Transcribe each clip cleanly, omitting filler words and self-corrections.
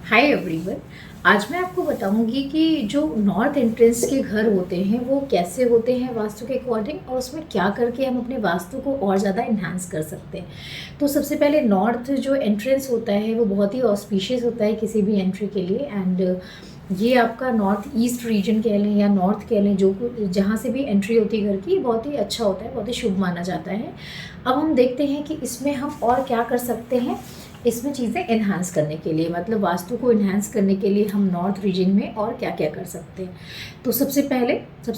Hi everyone. आज मैं आपको बताऊंगी कि जो नॉर्थ एंट्रेंस के घर होते हैं वो कैसे होते हैं वास्तु के अकॉर्डिंग, और उसमें क्या करके हम अपने वास्तु को और ज़्यादा इन्हांस कर सकते हैं। तो सबसे पहले नॉर्थ जो एंट्रेंस होता है वो बहुत ही ऑस्पिशियस होता है किसी भी एंट्री के लिए। एंड ये आपका नॉर्थ ईस्ट रीजन कह लें या नॉर्थ कह लें, जो जहाँ से भी एंट्री होती है घर की, बहुत ही अच्छा होता है, बहुत ही शुभ माना जाता है। अब हम देखते हैं कि इसमें हम और क्या कर सकते हैं इसमें चीज़ें इन्हांस करने के लिए, मतलब वास्तु को इन्हांस करने के लिए हम नॉर्थ रीजन में और क्या क्या कर सकते हैं। तो सबसे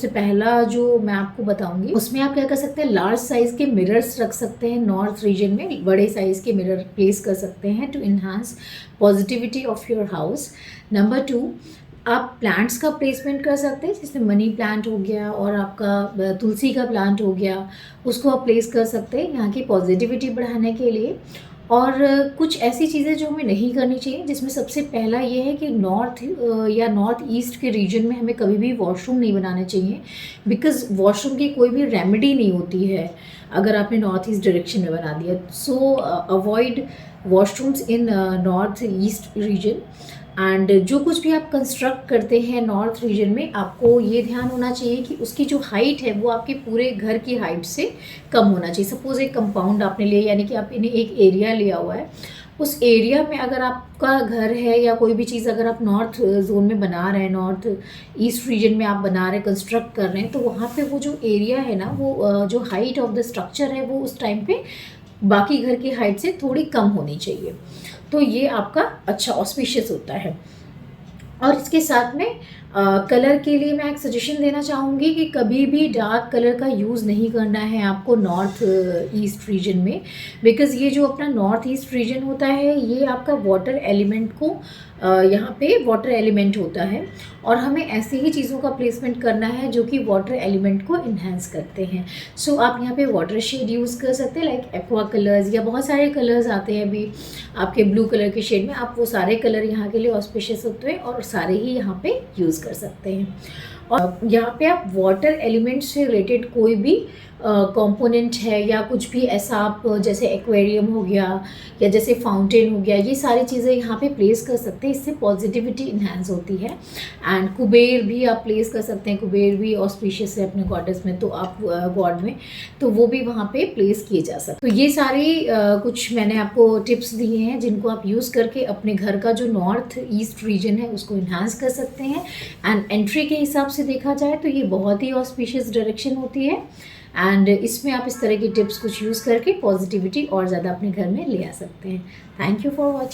पहला जो मैं आपको बताऊंगी उसमें आप क्या कर सकते हैं, लार्ज साइज़ के मिरर्स रख सकते हैं। नॉर्थ रीजन में बड़े साइज़ के मिरर प्लेस कर सकते हैं to enhance positivity of your house. Number 2, आप प्लांट्स का प्लेसमेंट कर सकते हैं, जैसे मनी प्लांट हो गया और आपका तुलसी का प्लांट हो गया, उसको आप प्लेस कर सकते हैं यहाँ की पॉजिटिविटी बढ़ाने के लिए। और कुछ ऐसी चीज़ें जो हमें नहीं करनी चाहिए, जिसमें सबसे पहला ये है कि नॉर्थ या नॉर्थ ईस्ट के रीजन में हमें कभी भी वॉशरूम नहीं बनाने चाहिए, बिकॉज़ वॉशरूम की कोई भी रेमेडी नहीं होती है अगर आपने नॉर्थ ईस्ट डायरेक्शन में बना दिया। सो avoid washrooms in north east region. And जो कुछ भी आप कंस्ट्रक्ट करते हैं नॉर्थ रीजन में, आपको ये ध्यान होना चाहिए कि उसकी जो हाइट है वो आपके पूरे घर की हाइट से कम होना चाहिए। सपोज एक कंपाउंड आपने लिया, यानी कि आपने एक एरिया लिया हुआ है, उस एरिया में अगर आपका घर है या कोई भी चीज़ अगर आप नॉर्थ जोन में बना रहे हैं, नॉर्थ ईस्ट रीजन में आप बना रहे हैं, कंस्ट्रक्ट कर रहे हैं, तो वहाँ पे वो जो एरिया है ना, वो जो हाइट ऑफ द स्ट्रक्चर है वो उस टाइम पे बाकी घर की हाइट से थोड़ी कम होनी चाहिए। तो ये आपका अच्छा ऑस्पिशियस होता है। और इसके साथ में कलर के लिए मैं एक सजेशन देना चाहूँगी कि कभी भी डार्क कलर का यूज़ नहीं करना है आपको नॉर्थ ईस्ट रीजन में, बिकॉज़ ये जो अपना नॉर्थ ईस्ट रीजन होता है ये आपका वाटर एलिमेंट को यहाँ पे वाटर एलिमेंट होता है, और हमें ऐसे ही चीज़ों का प्लेसमेंट करना है जो कि वाटर एलिमेंट को इन्हेंस करते हैं। सो आप यहाँ पे वाटर शेड यूज़ कर सकते हैं, लाइक एक्वा कलर्स या बहुत सारे कलर्स आते हैं अभी आपके ब्लू कलर के शेड में, आप वो सारे कलर यहाँ के लिए ऑस्पिशियस होते हैं और सारे ही यहाँ पे यूज़ कर सकते हैं। और यहाँ पे आप वाटर एलिमेंट से रिलेटेड कोई भी कंपोनेंट है या कुछ भी ऐसा, आप जैसे एक्वेरियम हो गया या जैसे फाउंटेन हो गया, ये सारी चीज़ें यहाँ पे प्लेस कर सकते हैं, इससे पॉजिटिविटी इन्हांस होती है। एंड कुबेर भी आप प्लेस कर सकते हैं, कुबेर भी ऑस्पिशियस है अपने गॉडेस में, तो आप गॉड में, तो वो भी वहाँ पे प्लेस किए जा सकते। तो ये सारी कुछ मैंने आपको टिप्स दिए हैं जिनको आप यूज़ करके अपने घर का जो नॉर्थ ईस्ट रीजन है उसको इन्हांस कर सकते हैं। एंड एंट्री के हिसाब से देखा जाए तो ये बहुत ही ऑस्पिशियस डायरेक्शन होती है, एंड इसमें आप इस तरह की टिप्स कुछ यूज़ करके पॉजिटिविटी और ज़्यादा अपने घर में ले आ सकते हैं। Thank you for watching.